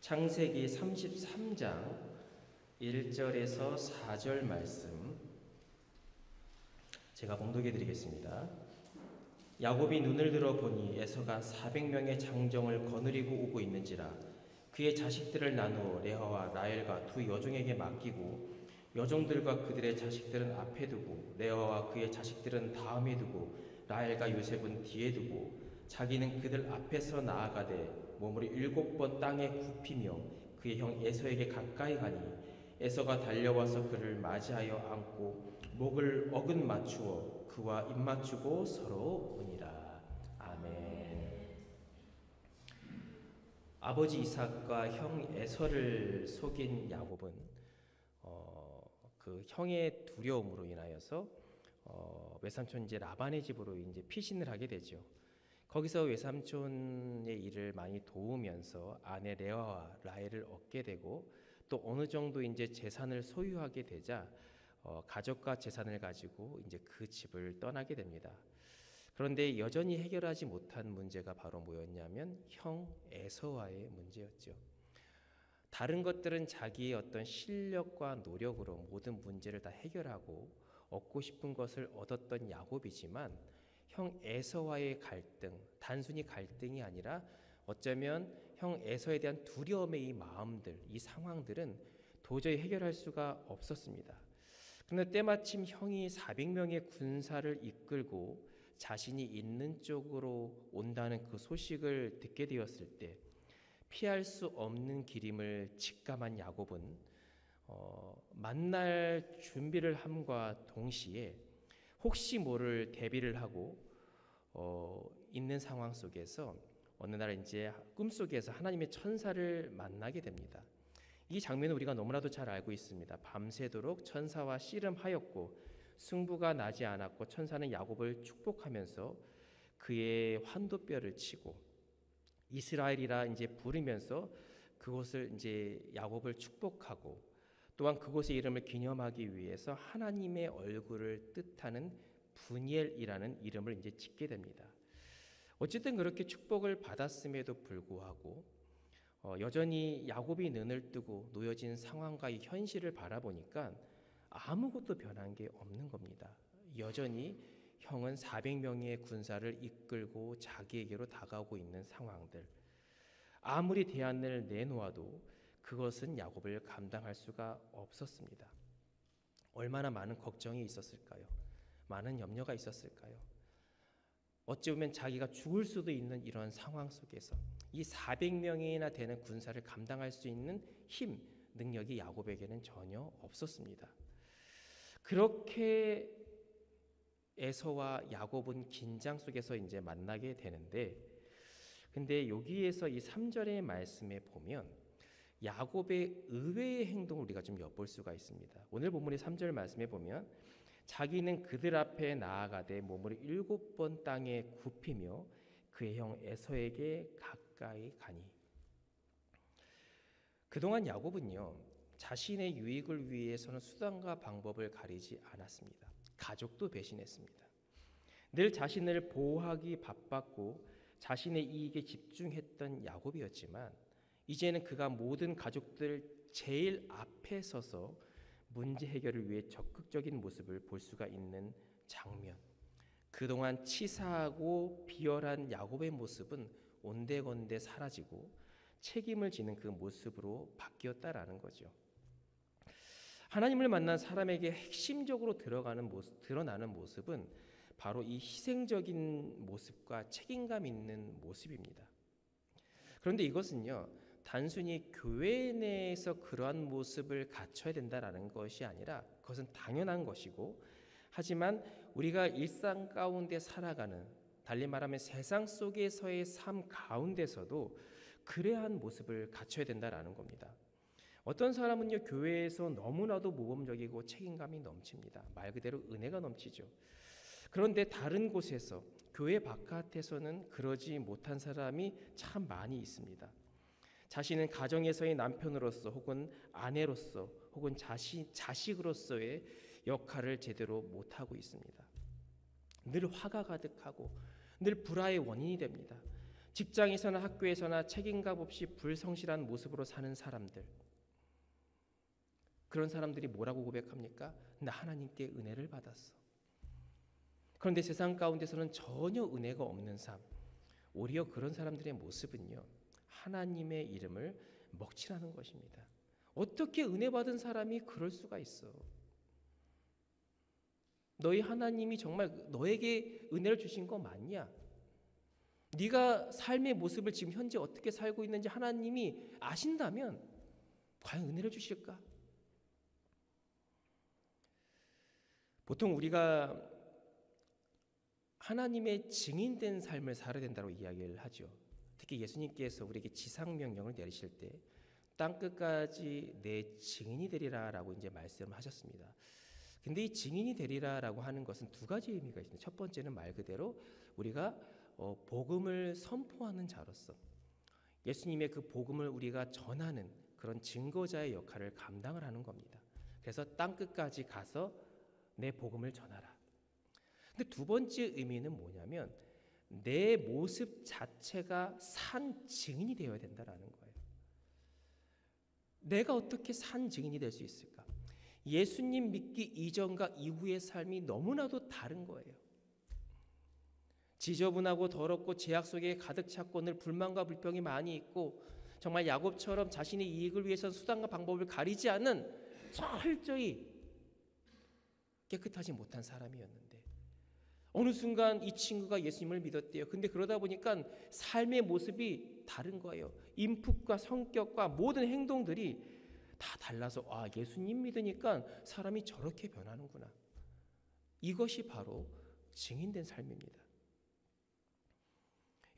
창세기 33장 1절에서 4절 말씀 제가 봉독해 드리겠습니다. 야곱이 눈을 들어 보니 에서가 400명의 장정을 거느리고 오고 있는지라 그의 자식들을 나누어 레아와 라헬과 두 여종에게 맡기고 여종들과 그들의 자식들은 앞에 두고 레아와 그의 자식들은 다음에 두고 라헬과 요셉은 뒤에 두고 자기는 그들 앞에서 나아가되 몸을 7번 땅에 굽히며 그의 형 에서에게 가까이 가니 에서가 달려와서 그를 맞이하여 안고 목을 어긋 맞추어 그와 입 맞추고 서로 우니라. 아멘. 아버지 이삭과 형 에서를 속인 야곱은 그 형의 두려움으로 인하여서 외삼촌 이제 라반의 집으로 이제 피신을 하게 되죠. 거기서 외삼촌의 일을 많이 도우면서 아내 레아와 라헬을 얻게 되고 또 어느 정도 이제 재산을 소유하게 되자 가족과 재산을 가지고 이제 그 집을 떠나게 됩니다. 그런데 여전히 해결하지 못한 문제가 바로 뭐였냐면 형 에서와의 문제였죠. 다른 것들은 자기의 어떤 실력과 노력으로 모든 문제를 다 해결하고 얻고 싶은 것을 얻었던 야곱이지만 형 에서와의 갈등, 단순히 갈등이 아니라 어쩌면 형 에서에 대한 두려움의 이 마음들, 이 상황들은 도저히 해결할 수가 없었습니다. 그런데 때마침 형이 400명의 군사를 이끌고 자신이 있는 쪽으로 온다는 그 소식을 듣게 되었을 때 피할 수 없는 길임을 직감한 야곱은 만날 준비를 함과 동시에 혹시 모를 대비를 하고 있는 상황 속에서 어느 날 이제 꿈속에서 하나님의 천사를 만나게 됩니다. 이 장면은 우리가 너무나도 잘 알고 있습니다. 밤새도록 천사와 씨름하였고 승부가 나지 않았고 천사는 야곱을 축복하면서 그의 환도뼈를 치고 이스라엘이라 이제 부르면서 그곳을 이제 야곱을 축복하고 또한 그곳의 이름을 기념하기 위해서 하나님의 얼굴을 뜻하는 분이엘이라는 이름을 이제 짓게 됩니다. 어쨌든 그렇게 축복을 받았음에도 불구하고 여전히 야곱이 눈을 뜨고 놓여진 상황과 이 현실을 바라보니까 아무것도 변한 게 없는 겁니다. 여전히 형은 400명의 군사를 이끌고 자기에게로 다가오고 있는 상황들. 아무리 대안을 내놓아도 그것은 야곱을 감당할 수가 없었습니다. 얼마나 많은 걱정이 있었을까요? 많은 염려가 있었을까요? 어찌 보면 자기가 죽을 수도 있는 이런 상황 속에서 이 400명이나 되는 군사를 감당할 수 있는 힘, 능력이 야곱에게는 전혀 없었습니다. 그렇게 에서와 야곱은 긴장 속에서 이제 만나게 되는데 근데 여기에서 이 3절의 말씀에 보면 야곱의 의외의 행동을 우리가 좀 엿볼 수가 있습니다. 오늘 본문의 3절 말씀에 보면 자기는 그들 앞에 나아가되 몸을 7번 땅에 굽히며 그의 형 에서에게 가까이 가니. 그동안 야곱은요 자신의 유익을 위해서는 수단과 방법을 가리지 않았습니다. 가족도 배신했습니다. 늘 자신을 보호하기 바빴고 자신의 이익에 집중했던 야곱이었지만 이제는 그가 모든 가족들 제일 앞에 서서 문제 해결을 위해 적극적인 모습을 볼 수가 있는 장면. 그동안 치사하고 비열한 야곱의 모습은 온데건데 사라지고 책임을 지는 그 모습으로 바뀌었다라는 거죠. 하나님을 만난 사람에게 핵심적으로 드러나는 모습은 바로 이 희생적인 모습과 책임감 있는 모습입니다. 그런데 이것은요 단순히 교회 내에서 그러한 모습을 갖춰야 된다라는 것이 아니라 그것은 당연한 것이고 하지만 우리가 일상 가운데 살아가는 달리 말하면 세상 속에서의 삶 가운데서도 그러한 모습을 갖춰야 된다라는 겁니다. 어떤 사람은요 교회에서 너무나도 모범적이고 책임감이 넘칩니다. 말 그대로 은혜가 넘치죠. 그런데 다른 곳에서 교회 바깥에서는 그러지 못한 사람이 참 많이 있습니다. 자신은 가정에서의 남편으로서 혹은 아내로서 혹은 자식으로서의 역할을 제대로 못하고 있습니다. 늘 화가 가득하고 늘 불화의 원인이 됩니다. 직장에서나 학교에서나 책임감 없이 불성실한 모습으로 사는 사람들, 그런 사람들이 뭐라고 고백합니까? 나 하나님께 은혜를 받았어. 그런데 세상 가운데서는 전혀 은혜가 없는 삶, 오히려 그런 사람들의 모습은요, 하나님의 이름을 먹칠하는 것입니다. 어떻게 은혜 받은 사람이 그럴 수가 있어? 너희 하나님이 정말 너에게 은혜를 주신 거 맞냐? 네가 삶의 모습을 지금 현재 어떻게 살고 있는지 하나님이 아신다면 과연 은혜를 주실까? 보통 우리가 하나님의 증인된 삶을 살아야 된다고 이야기를 하죠. 특히 예수님께서 우리에게 지상명령을 내리실 때 땅끝까지 내 증인이 되리라라고 이제 말씀하셨습니다. 근데 이 증인이 되리라라고 하는 것은 두 가지 의미가 있습니다. 첫 번째는 말 그대로 우리가 복음을 선포하는 자로서 예수님의 그 복음을 우리가 전하는 그런 증거자의 역할을 감당을 하는 겁니다. 그래서 땅끝까지 가서 내 복음을 전하라. 근데 두 번째 의미는 뭐냐면 내 모습 자체가 산 증인이 되어야 된다라는 거예요. 내가 어떻게 산 증인이 될 수 있을까? 예수님 믿기 이전과 이후의 삶이 너무나도 다른 거예요. 지저분하고 더럽고 죄악 속에 가득 찼고 늘 불만과 불평이 많이 있고 정말 야곱처럼 자신의 이익을 위해서는 수단과 방법을 가리지 않는 철저히 깨끗하지 못한 사람이었는데 어느 순간 이 친구가 예수님을 믿었대요. 근데 그러다 보니까 삶의 모습이 다른 거예요. 인풋과 성격과 모든 행동들이 다 달라서 예수님 믿으니까 사람이 저렇게 변하는구나. 이것이 바로 증인된 삶입니다.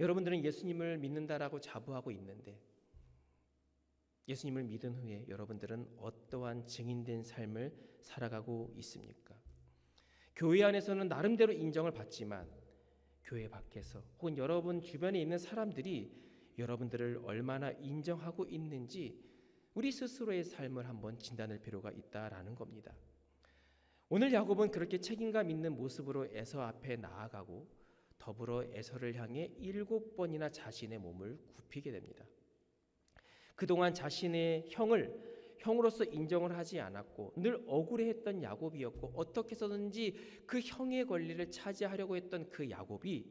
여러분들은 예수님을 믿는다라고 자부하고 있는데 예수님을 믿은 후에 여러분들은 어떠한 증인된 삶을 살아가고 있습니까? 교회 안에서는 나름대로 인정을 받지만 교회 밖에서 혹은 여러분 주변에 있는 사람들이 여러분들을 얼마나 인정하고 있는지 우리 스스로의 삶을 한번 진단할 필요가 있다라는 겁니다. 오늘 야곱은 그렇게 책임감 있는 모습으로 에서 앞에 나아가고 더불어 에서를 향해 7번이나 자신의 몸을 굽히게 됩니다. 그동안 자신의 형으로서 인정을 하지 않았고 늘 억울해했던 야곱이었고 어떻게 해서든지 그 형의 권리를 차지하려고 했던 그 야곱이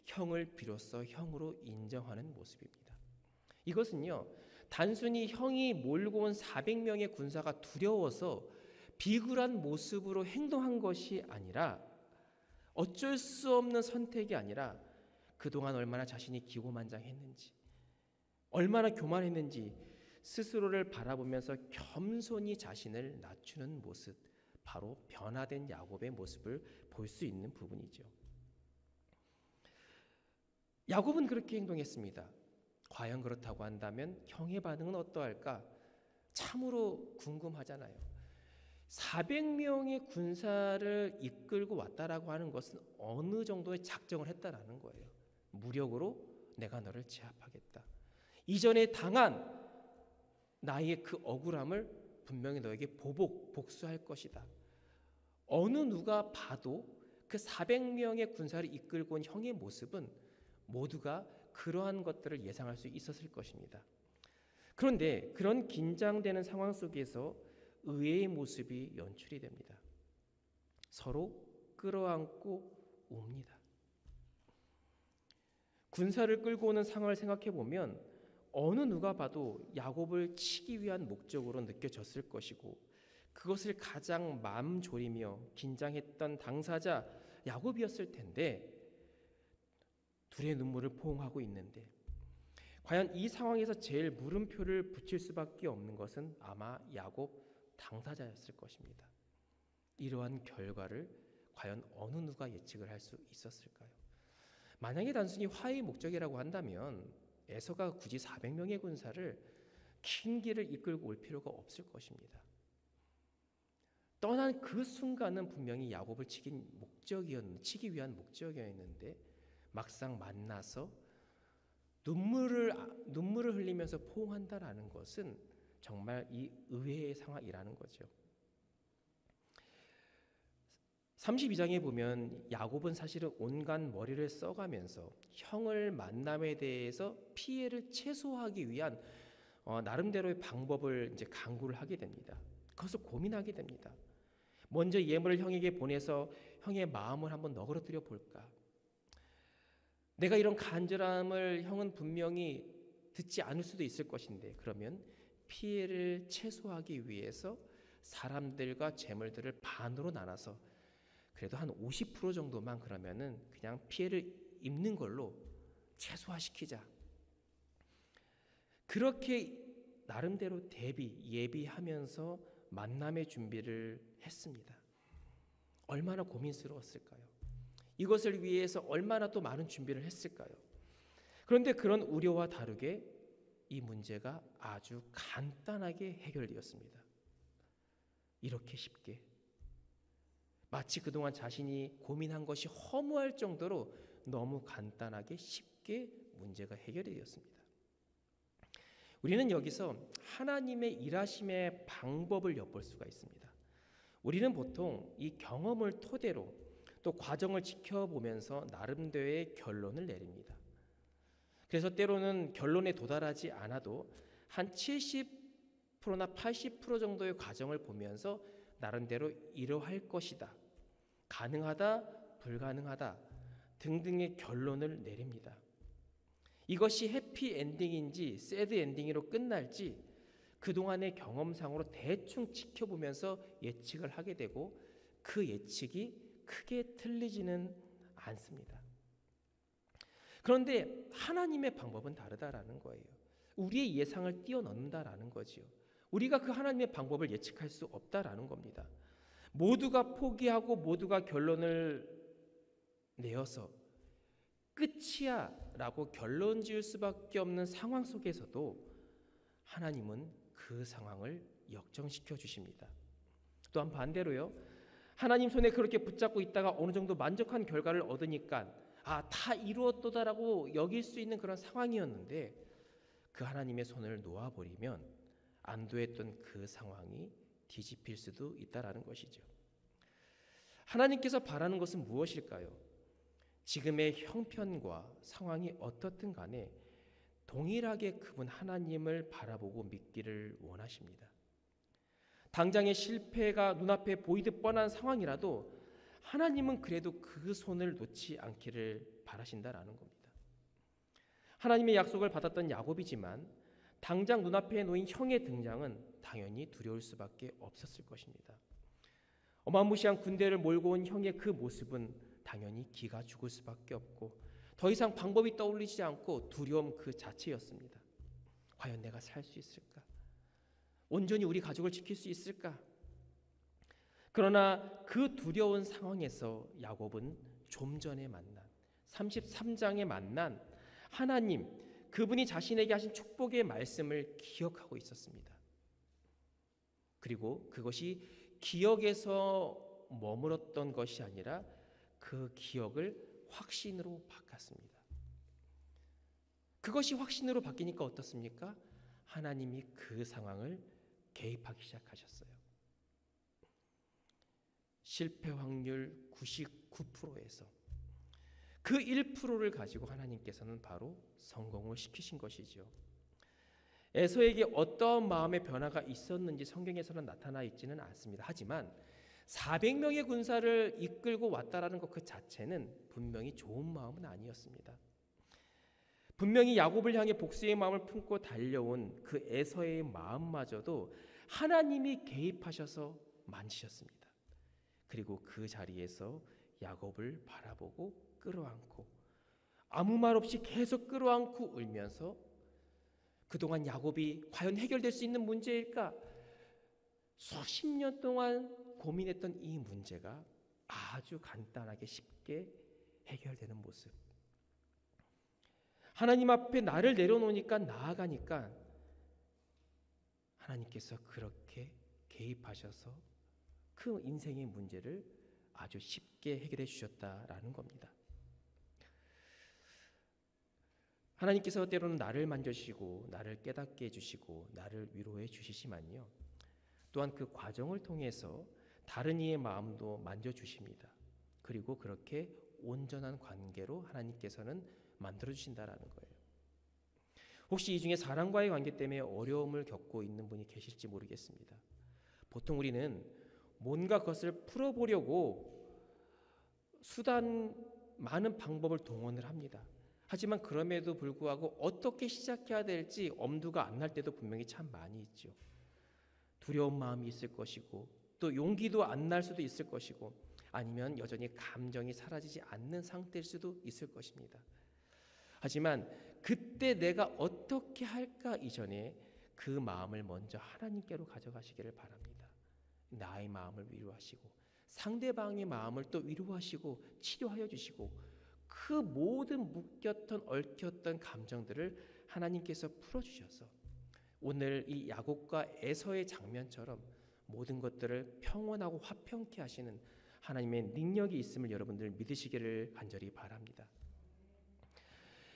형을 비로소 형으로 인정하는 모습입니다. 이것은요, 단순히 형이 몰고 온 400명의 군사가 두려워서 비굴한 모습으로 행동한 것이 아니라 어쩔 수 없는 선택이 아니라 그동안 얼마나 자신이 기고만장했는지 얼마나 교만했는지 스스로를 바라보면서 겸손히 자신을 낮추는 모습, 바로 변화된 야곱의 모습을 볼 수 있는 부분이죠. 야곱은 그렇게 행동했습니다. 과연 그렇다고 한다면 형의 반응은 어떠할까? 참으로 궁금하잖아요. 400명의 군사를 이끌고 왔다라고 하는 것은 어느 정도의 작정을 했다라는 거예요. 무력으로 내가 너를 제압하겠다. 이전에 당한 나의 그 억울함을 분명히 너에게 복수할 것이다. 어느 누가 봐도 그 400명의 군사를 이끌고 온 형의 모습은 모두가 그러한 것들을 예상할 수 있었을 것입니다. 그런데 그런 긴장되는 상황 속에서 의외의 모습이 연출이 됩니다. 서로 끌어안고 웁니다. 군사를 끌고 오는 상황을 생각해 보면 어느 누가 봐도 야곱을 치기 위한 목적으로 느껴졌을 것이고 그것을 가장 마음 졸이며 긴장했던 당사자 야곱이었을 텐데 둘의 눈물을 포옹하고 있는데 과연 이 상황에서 제일 물음표를 붙일 수밖에 없는 것은 아마 야곱 당사자였을 것입니다. 이러한 결과를 과연 어느 누가 예측을 할 수 있었을까요? 만약에 단순히 화해의 목적이라고 한다면 에서가 굳이 400명의 군사를 긴 길을 이끌고 올 필요가 없을 것입니다. 떠난 그 순간은 분명히 야곱을 치기 위한 목적이었는데 막상 만나서 눈물을 흘리면서 포옹한다라는 것은 정말 이 의외의 상황이라는 거죠. 32장에 보면 야곱은 사실은 온갖 머리를 써가면서 형을 만남에 대해서 피해를 최소화하기 위한 나름대로의 방법을 이제 강구를 하게 됩니다. 그것을 고민하게 됩니다. 먼저 예물을 형에게 보내서 형의 마음을 한번 너그러뜨려 볼까? 내가 이런 간절함을 형은 분명히 듣지 않을 수도 있을 것인데, 그러면 피해를 최소화하기 위해서 사람들과 재물들을 반으로 나눠서 그래도 한 50% 정도만 그러면은 그냥 피해를 입는 걸로 최소화시키자. 그렇게 나름대로 예비하면서 만남의 준비를 했습니다. 얼마나 고민스러웠을까요? 이것을 위해서 얼마나 또 많은 준비를 했을까요? 그런데 그런 우려와 다르게 이 문제가 아주 간단하게 해결되었습니다. 이렇게 쉽게, 마치 그동안 자신이 고민한 것이 허무할 정도로 너무 간단하게 쉽게 문제가 해결이 되었습니다. 우리는 여기서 하나님의 일하심의 방법을 엿볼 수가 있습니다. 우리는 보통 이 경험을 토대로 또 과정을 지켜보면서 나름대로의 결론을 내립니다. 그래서 때로는 결론에 도달하지 않아도 한 70%나 80% 정도의 과정을 보면서 나름대로 이러할 것이다, 가능하다, 불가능하다 등등의 결론을 내립니다. 이것이 해피엔딩인지 새드엔딩으로 끝날지 그동안의 경험상으로 대충 지켜보면서 예측을 하게 되고, 그 예측이 크게 틀리지는 않습니다. 그런데 하나님의 방법은 다르다라는 거예요. 우리의 예상을 뛰어넘는다라는 거지요. 우리가 그 하나님의 방법을 예측할 수 없다라는 겁니다. 모두가 포기하고 모두가 결론을 내어서 끝이야 라고 결론 지을 수밖에 없는 상황 속에서도 하나님은 그 상황을 역정시켜 주십니다. 또한 반대로요, 하나님 손에 그렇게 붙잡고 있다가 어느 정도 만족한 결과를 얻으니까 다 이루었도다라고 여길 수 있는 그런 상황이었는데, 그 하나님의 손을 놓아버리면 안도했던 그 상황이 뒤집힐 수도 있다라는 것이죠. 하나님께서 바라는 것은 무엇일까요? 지금의 형편과 상황이 어떻든 간에 동일하게 그분 하나님을 바라보고 믿기를 원하십니다. 당장의 실패가 눈앞에 보이듯 뻔한 상황이라도 하나님은 그래도 그 손을 놓지 않기를 바라신다라는 겁니다. 하나님의 약속을 받았던 야곱이지만 당장 눈앞에 놓인 형의 등장은 당연히 두려울 수밖에 없었을 것입니다. 어마무시한 군대를 몰고 온 형의 그 모습은 당연히 기가 죽을 수밖에 없고 더 이상 방법이 떠올리지 않고 두려움 그 자체였습니다. 과연 내가 살 수 있을까? 온전히 우리 가족을 지킬 수 있을까? 그러나 그 두려운 상황에서 야곱은 좀 전에 만난 33장에 만난 하나님, 그분이 자신에게 하신 축복의 말씀을 기억하고 있었습니다. 그리고 그것이 기억에서 머물었던 것이 아니라 그 기억을 확신으로 바꿨습니다. 그것이 확신으로 바뀌니까 어떻습니까? 하나님이 그 상황을 개입하기 시작하셨어요. 실패 확률 99%에서 그 1%를 가지고 하나님께서는 바로 성공을 시키신 것이죠. 에서에게 어떤 마음의 변화가 있었는지 성경에서는 나타나 있지는 않습니다. 하지만 400명의 군사를 이끌고 왔다라는 것 그 자체는 분명히 좋은 마음은 아니었습니다. 분명히 야곱을 향해 복수의 마음을 품고 달려온 그 에서의 마음마저도 하나님이 개입하셔서 만지셨습니다. 그리고 그 자리에서 야곱을 바라보고 끌어안고 아무 말 없이 계속 끌어안고 울면서 그동안 야곱이 과연 해결될 수 있는 문제일까? 수십 년 동안 고민했던 이 문제가 아주 간단하게 쉽게 해결되는 모습. 하나님 앞에 나를 내려놓으니까 나아가니까 하나님께서 그렇게 개입하셔서 그 인생의 문제를 아주 쉽게 해결해 주셨다라는 겁니다. 하나님께서 때로는 나를 만져주시고 나를 깨닫게 해주시고 나를 위로해 주시지만요, 또한 그 과정을 통해서 다른 이의 마음도 만져주십니다. 그리고 그렇게 온전한 관계로 하나님께서는 만들어주신다라는 거예요. 혹시 이 중에 사랑과의 관계 때문에 어려움을 겪고 있는 분이 계실지 모르겠습니다. 보통 우리는 뭔가 그것을 풀어보려고 많은 방법을 동원을 합니다. 하지만 그럼에도 불구하고 어떻게 시작해야 될지 엄두가 안 날 때도 분명히 참 많이 있죠. 두려운 마음이 있을 것이고 또 용기도 안 날 수도 있을 것이고 아니면 여전히 감정이 사라지지 않는 상태일 수도 있을 것입니다. 하지만 그때 내가 어떻게 할까 이전에 그 마음을 먼저 하나님께로 가져가시기를 바랍니다. 나의 마음을 위로하시고 상대방의 마음을 또 위로하시고 치료하여 주시고 그 모든 묶였던 얽혔던 감정들을 하나님께서 풀어주셔서 오늘 이 야곱과 에서의 장면처럼 모든 것들을 평온하고 화평케 하시는 하나님의 능력이 있음을 여러분들 믿으시기를 간절히 바랍니다.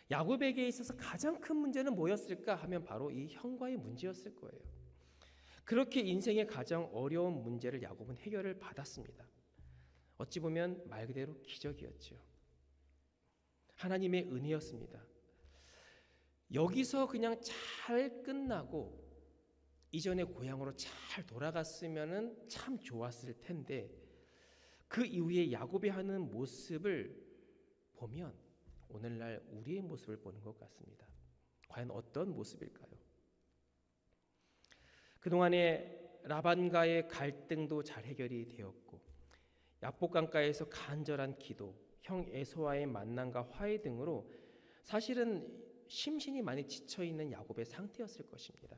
야곱에게 있어서 가장 큰 문제는 뭐였을까 하면 바로 이 형과의 문제였을 거예요. 그렇게 인생의 가장 어려운 문제를 야곱은 해결을 받았습니다. 어찌 보면 말 그대로 기적이었죠. 하나님의 은혜였습니다. 여기서 그냥 잘 끝나고 이전의 고향으로 잘 돌아갔으면 참 좋았을 텐데 그 이후에 야곱이 하는 모습을 보면 오늘날 우리의 모습을 보는 것 같습니다. 과연 어떤 모습일까요? 그동안에 라반과의 갈등도 잘 해결이 되었고 야복강가에서 간절한 기도, 형 에서와의 만남과 화해 등으로 사실은 심신이 많이 지쳐있는 야곱의 상태였을 것입니다.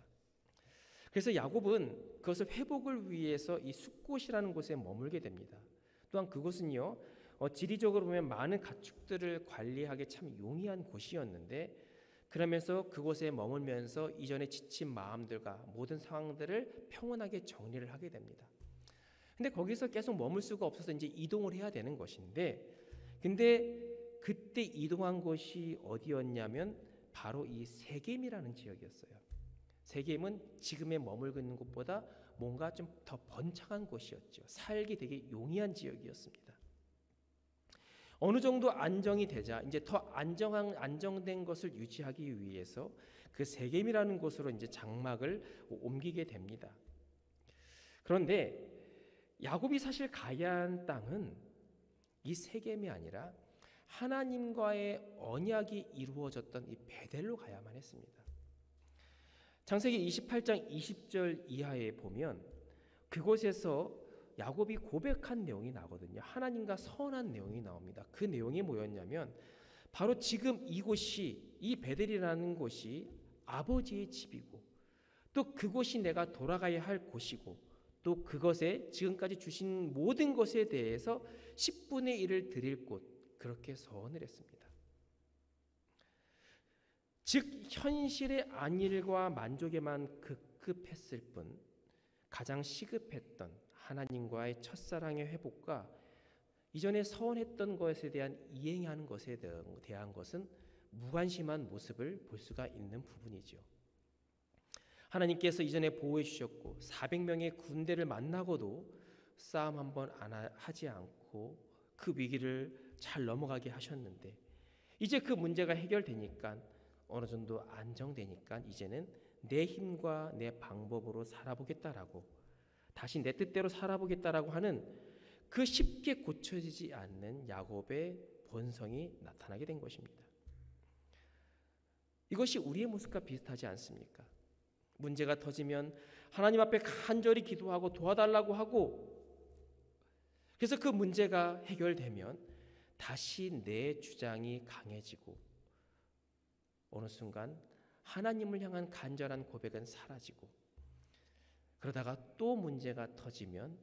그래서 야곱은 그것을 회복을 위해서 이 숫곳이라는 곳에 머물게 됩니다. 또한 그곳은요 지리적으로 보면 많은 가축들을 관리하기 참 용이한 곳이었는데 그러면서 그곳에 머물면서 이전에 지친 마음들과 모든 상황들을 평온하게 정리를 하게 됩니다. 근데 거기서 계속 머물 수가 없어서 이제 이동을 해야 되는 것인데 근데 그때 이동한 곳이 어디였냐면 바로 이 세겜이라는 지역이었어요. 세겜은 지금의 머물고 있는 곳보다 뭔가 좀 더 번창한 곳이었죠. 살기 되게 용이한 지역이었습니다. 어느 정도 안정이 되자 이제 더 안정된 것을 유지하기 위해서 그 세겜이라는 곳으로 이제 장막을 옮기게 됩니다. 그런데 야곱이 사실 가야 한 땅은 이 세겜이 아니라 하나님과의 언약이 이루어졌던 이 베델로 가야만 했습니다. 창세기 28장 20절 이하에 보면 그곳에서 야곱이 고백한 내용이 나거든요. 하나님과 선한 내용이 나옵니다. 그 내용이 뭐였냐면 바로 지금 이곳이 이 베델이라는 곳이 아버지의 집이고 또 그곳이 내가 돌아가야 할 곳이고 또 그것에 지금까지 주신 모든 것에 대해서 10분의 1을 드릴 곳 그렇게 서원을 했습니다. 즉 현실의 안일과 만족에만 급급했을 뿐 가장 시급했던 하나님과의 첫사랑의 회복과 이전에 서원했던 것에 대한 이행하는 것에 대한 것은 무관심한 모습을 볼 수가 있는 부분이죠. 하나님께서 이전에 보호해 주셨고 400명의 군대를 만나고도 싸움 한번 하지 않고 그 위기를 잘 넘어가게 하셨는데 이제 그 문제가 해결되니까 어느 정도 안정되니까 이제는 내 힘과 내 방법으로 살아보겠다라고 다시 내 뜻대로 살아보겠다라고 하는 그 쉽게 고쳐지지 않는 야곱의 본성이 나타나게 된 것입니다. 이것이 우리의 모습과 비슷하지 않습니까? 문제가 터지면 하나님 앞에 간절히 기도하고 도와달라고 하고 그래서 그 문제가 해결되면 다시 내 주장이 강해지고 어느 순간 하나님을 향한 간절한 고백은 사라지고 그러다가 또 문제가 터지면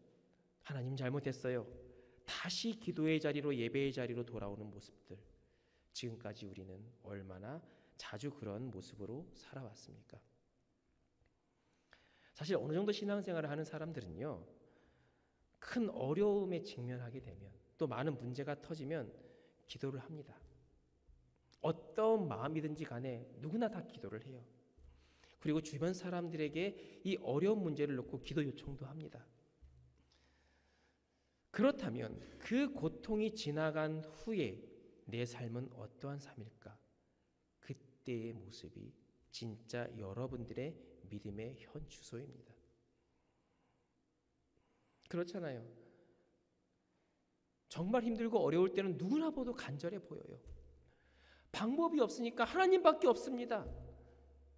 하나님 잘못했어요. 다시 기도의 자리로 예배의 자리로 돌아오는 모습들 지금까지 우리는 얼마나 자주 그런 모습으로 살아왔습니까? 사실 어느 정도 신앙생활을 하는 사람들은요 큰 어려움에 직면하게 되면 또 많은 문제가 터지면 기도를 합니다. 어떤 마음이든지 간에 누구나 다 기도를 해요. 그리고 주변 사람들에게 이 어려운 문제를 놓고 기도 요청도 합니다. 그렇다면 그 고통이 지나간 후에 내 삶은 어떠한 삶일까? 그때의 모습이 진짜 여러분들의 믿음의 현 주소입니다. 그렇잖아요. 정말 힘들고 어려울 때는 누구나 봐도 간절해 보여요. 방법이 없으니까 하나님밖에 없습니다.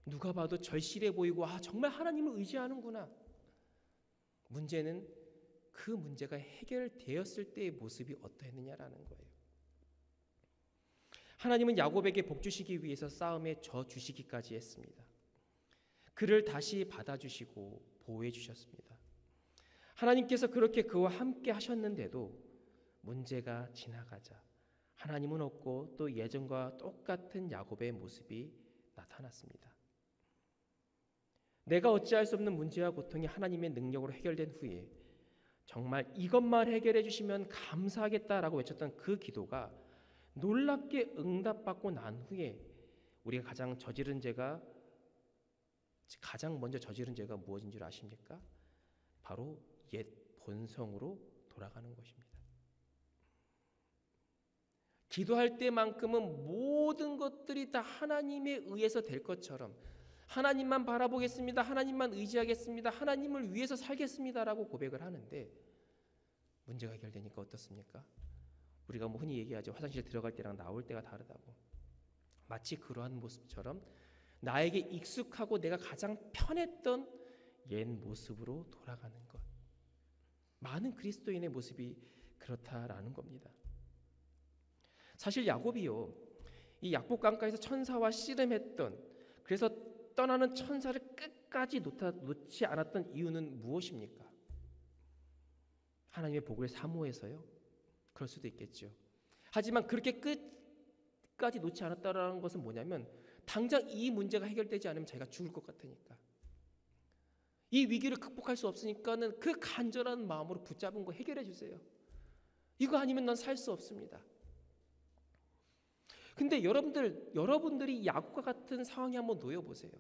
누가 봐도 절실해 보이고 정말 하나님을 의지하는구나. 문제는 그 문제가 해결되었을 때의 모습이 어떠했느냐라는 거예요. 하나님은 야곱에게 복 주시기 위해서 싸움에 져 주시기까지 했습니다. 그를 다시 받아주시고 보호해 주셨습니다. 하나님께서 그렇게 그와 함께 하셨는데도 문제가 지나가자 하나님은 없고 또 예전과 똑같은 야곱의 모습이 나타났습니다. 내가 어찌할 수 없는 문제와 고통이 하나님의 능력으로 해결된 후에 정말 이것만 해결해 주시면 감사하겠다라고 외쳤던 그 기도가 놀랍게 응답받고 난 후에 우리가 가장 먼저 저지른 죄가 무엇인 줄 아십니까? 바로 옛 본성으로 돌아가는 것입니다. 기도할 때만큼은 모든 것들이 다 하나님에 의해서 될 것처럼 하나님만 바라보겠습니다. 하나님만 의지하겠습니다. 하나님을 위해서 살겠습니다라고 고백을 하는데 문제가 해결되니까 어떻습니까? 우리가 흔히 얘기하죠. 화장실 들어갈 때랑 나올 때가 다르다고. 마치 그러한 모습처럼 나에게 익숙하고 내가 가장 편했던 옛 모습으로 돌아가는 것. 많은 그리스도인의 모습이 그렇다라는 겁니다. 사실 야곱이요, 이 약복강가에서 천사와 씨름했던, 그래서 떠나는 천사를 끝까지 놓지 않았던 이유는 무엇입니까? 하나님의 복을 사모해서요? 그럴 수도 있겠죠. 하지만 그렇게 끝까지 놓지 않았다는 것은 뭐냐면 당장 이 문제가 해결되지 않으면 자기가 죽을 것 같으니까. 이 위기를 극복할 수 없으니까는 그 간절한 마음으로 붙잡은 거 해결해 주세요. 이거 아니면 난 살 수 없습니다. 근데 여러분들이 야곱과 같은 상황에 한번 놓여보세요.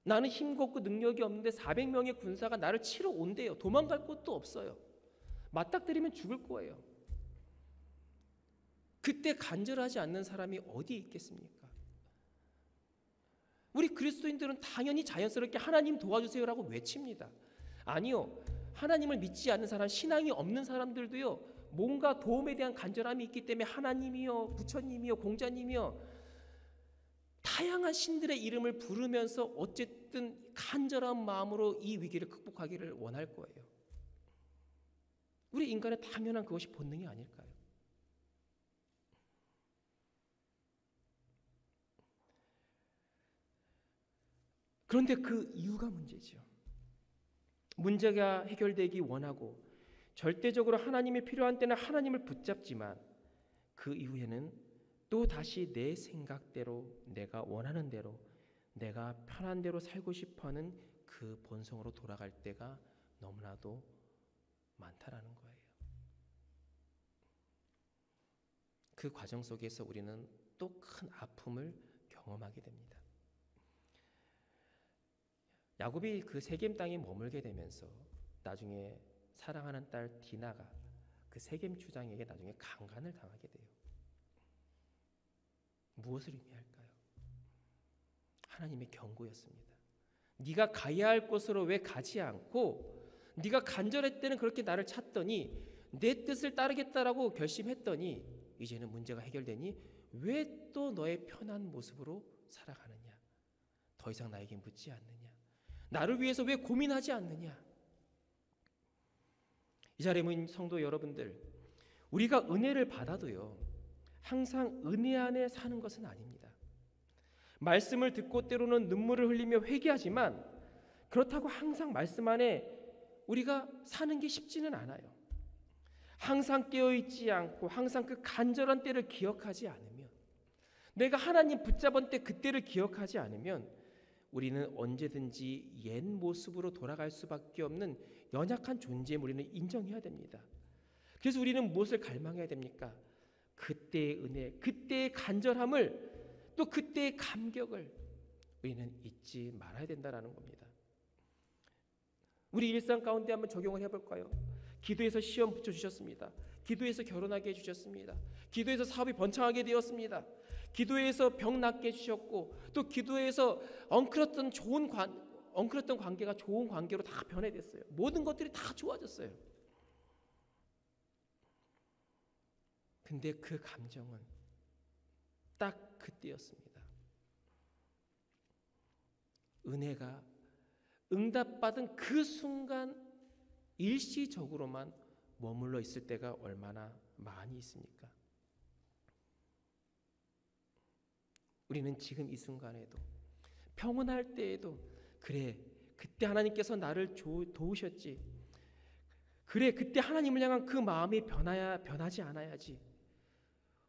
나는 힘도 없고 능력이 없는데 400명의 군사가 나를 치러 온대요. 도망갈 곳도 없어요. 맞닥뜨리면 죽을 거예요. 그때 간절하지 않는 사람이 어디 있겠습니까? 우리 그리스도인들은 당연히 자연스럽게 하나님 도와주세요라고 외칩니다. 아니요. 하나님을 믿지 않는 사람, 신앙이 없는 사람들도요. 뭔가 도움에 대한 간절함이 있기 때문에 하나님이요, 부처님이요, 공자님이요, 다양한 신들의 이름을 부르면서 어쨌든 간절한 마음으로 이 위기를 극복하기를 원할 거예요. 우리 인간의 당연한 그것이 본능이 아닐까요? 그런데 그 이유가 문제죠. 문제가 해결되기 원하고 절대적으로 하나님이 필요한 때는 하나님을 붙잡지만 그 이후에는 또 다시 내 생각대로, 내가 원하는 대로, 내가 편한 대로 살고 싶어하는 그 본성으로 돌아갈 때가 너무나도 많다라는 거예요. 그 과정 속에서 우리는 또 큰 아픔을 경험하게 됩니다. 야곱이 그 세겜 땅에 머물게 되면서 나중에 사랑하는 딸 디나가 그 세겜 주장에게 나중에 강간을 당하게 돼요. 무엇을 의미할까요? 하나님의 경고였습니다. 네가 가야 할 곳으로 왜 가지 않고 네가 간절했을 때는 그렇게 나를 찾더니 내 뜻을 따르겠다라고 결심했더니 이제는 문제가 해결되니 왜 또 너의 편한 모습으로 살아가느냐? 더 이상 나에게 묻지 않느냐? 나를 위해서 왜 고민하지 않느냐? 이 자리에 모인 성도 여러분들, 우리가 은혜를 받아도요, 항상 은혜 안에 사는 것은 아닙니다. 말씀을 듣고 때로는 눈물을 흘리며 회개하지만 그렇다고 항상 말씀 안에 우리가 사는 게 쉽지는 않아요. 항상 깨어있지 않고 항상 그 간절한 때를 기억하지 않으면, 내가 하나님 붙잡은 때 그때를 기억하지 않으면 우리는 언제든지 옛 모습으로 돌아갈 수밖에 없는 연약한 존재임을 우리는 인정해야 됩니다. 그래서 우리는 무엇을 갈망해야 됩니까? 그때의 은혜, 그때의 간절함을, 또 그때의 감격을 우리는 잊지 말아야 된다는 겁니다. 우리 일상 가운데 한번 적용을 해볼까요? 기도해서 시험 붙여주셨습니다. 기도해서 결혼하게 해주셨습니다. 기도해서 사업이 번창하게 되었습니다. 기도해서 병 낫게 해주셨고, 또 기도해서 엉클었던 관계가 좋은 관계로 다 변해됐어요. 모든 것들이 다 좋아졌어요. 근데 그 감정은 딱 그때였습니다. 은혜가 응답받은 그 순간 일시적으로만 머물러 있을 때가 얼마나 많이 있습니까? 우리는 지금 이 순간에도, 평온할 때에도, 그래 그때 하나님께서 나를 도우셨지, 그래 그때 하나님을 향한 그 마음이 변하지 않아야지,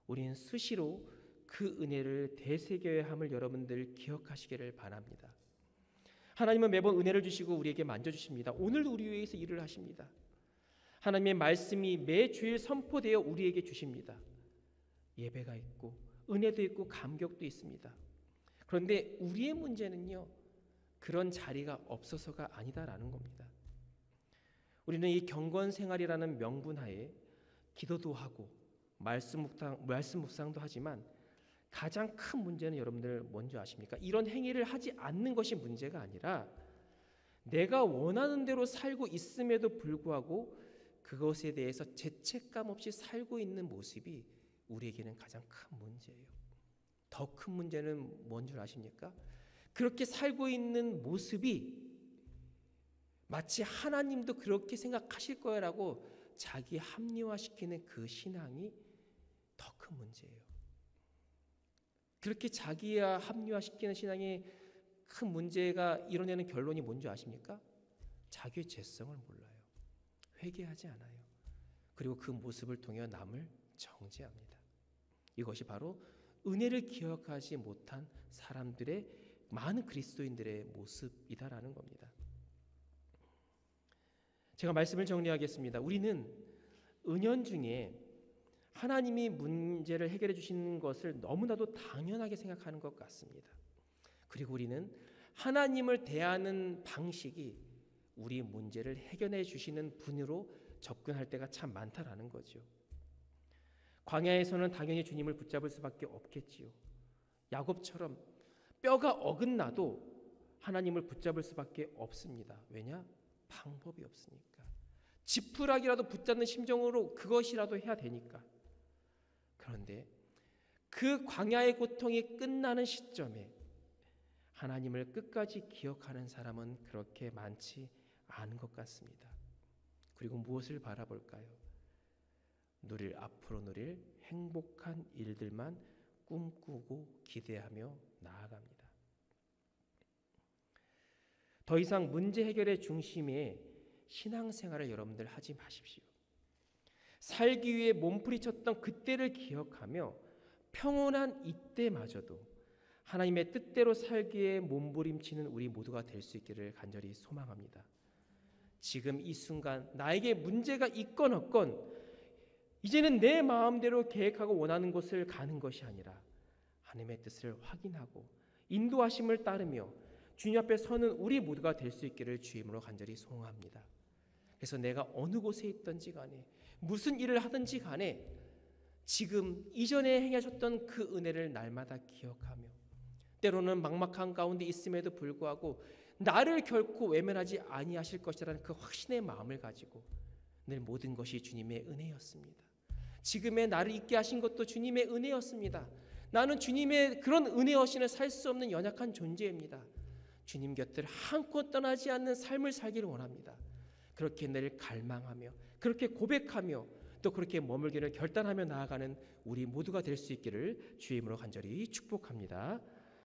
우리는 수시로 그 은혜를 되새겨야 함을 여러분들 기억하시기를 바랍니다. 하나님은 매번 은혜를 주시고 우리에게 만져주십니다. 오늘도 우리 위해서 일을 하십니다. 하나님의 말씀이 매주일 선포되어 우리에게 주십니다. 예배가 있고 은혜도 있고 감격도 있습니다. 그런데 우리의 문제는요, 그런 자리가 없어서가 아니다라는 겁니다. 우리는 이 경건생활이라는 명분 하에 기도도 하고 말씀 묵상도 하지만 가장 큰 문제는 여러분들 뭔지 아십니까? 이런 행위를 하지 않는 것이 문제가 아니라 내가 원하는 대로 살고 있음에도 불구하고 그것에 대해서 죄책감 없이 살고 있는 모습이 우리에게는 가장 큰 문제예요. 더 큰 문제는 뭔 줄 아십니까? 그렇게 살고 있는 모습이 마치 하나님도 그렇게 생각하실 거라고 자기 합리화시키는 그 신앙이 더 큰 문제예요. 그렇게 자기야 합리화시키는 신앙이 큰 문제가 이뤄내는 결론이 뭔지 아십니까? 자기의 죄성을 몰라요. 회개하지 않아요. 그리고 그 모습을 통해 남을 정죄합니다. 이것이 바로 은혜를 기억하지 못한 사람들의, 많은 그리스도인들의 모습이다라는 겁니다. 제가 말씀을 정리하겠습니다. 우리는 은연중에 하나님이 문제를 해결해 주시는 것을 너무나도 당연하게 생각하는 것 같습니다. 그리고 우리는 하나님을 대하는 방식이 우리 문제를 해결해 주시는 분으로 접근할 때가 참 많다라는 거죠. 광야에서는 당연히 주님을 붙잡을 수밖에 없겠지요. 야곱처럼 뼈가 어긋나도 하나님을 붙잡을 수밖에 없습니다. 왜냐? 방법이 없으니까. 지푸라기라도 붙잡는 심정으로 그것이라도 해야 되니까. 그런데 그 광야의 고통이 끝나는 시점에 하나님을 끝까지 기억하는 사람은 그렇게 많지 않은 것 같습니다. 그리고 무엇을 바라볼까요? 앞으로 누릴 행복한 일들만 꿈꾸고 기대하며 나아갑니다. 더 이상 문제 해결의 중심에 신앙생활을 여러분들 하지 마십시오. 살기 위해 몸부림쳤던 그때를 기억하며 평온한 이때마저도 하나님의 뜻대로 살기에 몸부림치는 우리 모두가 될 수 있기를 간절히 소망합니다. 지금 이 순간 나에게 문제가 있건 없건 이제는 내 마음대로 계획하고 원하는 곳을 가는 것이 아니라 하나님의 뜻을 확인하고 인도하심을 따르며 주님 앞에 서는 우리 모두가 될 수 있기를 주임으로 간절히 소원합니다. 그래서 내가 어느 곳에 있든지 간에 무슨 일을 하든지 간에 지금 이전에 행하셨던 그 은혜를 날마다 기억하며 때로는 막막한 가운데 있음에도 불구하고 나를 결코 외면하지 아니하실 것이라는 그 확신의 마음을 가지고 늘 모든 것이 주님의 은혜였습니다. 지금의 나를 있게 하신 것도 주님의 은혜였습니다. 나는 주님의 그런 은혜 없이는 살 수 없는 연약한 존재입니다. 주님 곁을 한껏 떠나지 않는 삶을 살기를 원합니다. 그렇게 늘 갈망하며 그렇게 고백하며 또 그렇게 머물기를 결단하며 나아가는 우리 모두가 될 수 있기를 주임으로 간절히 축복합니다.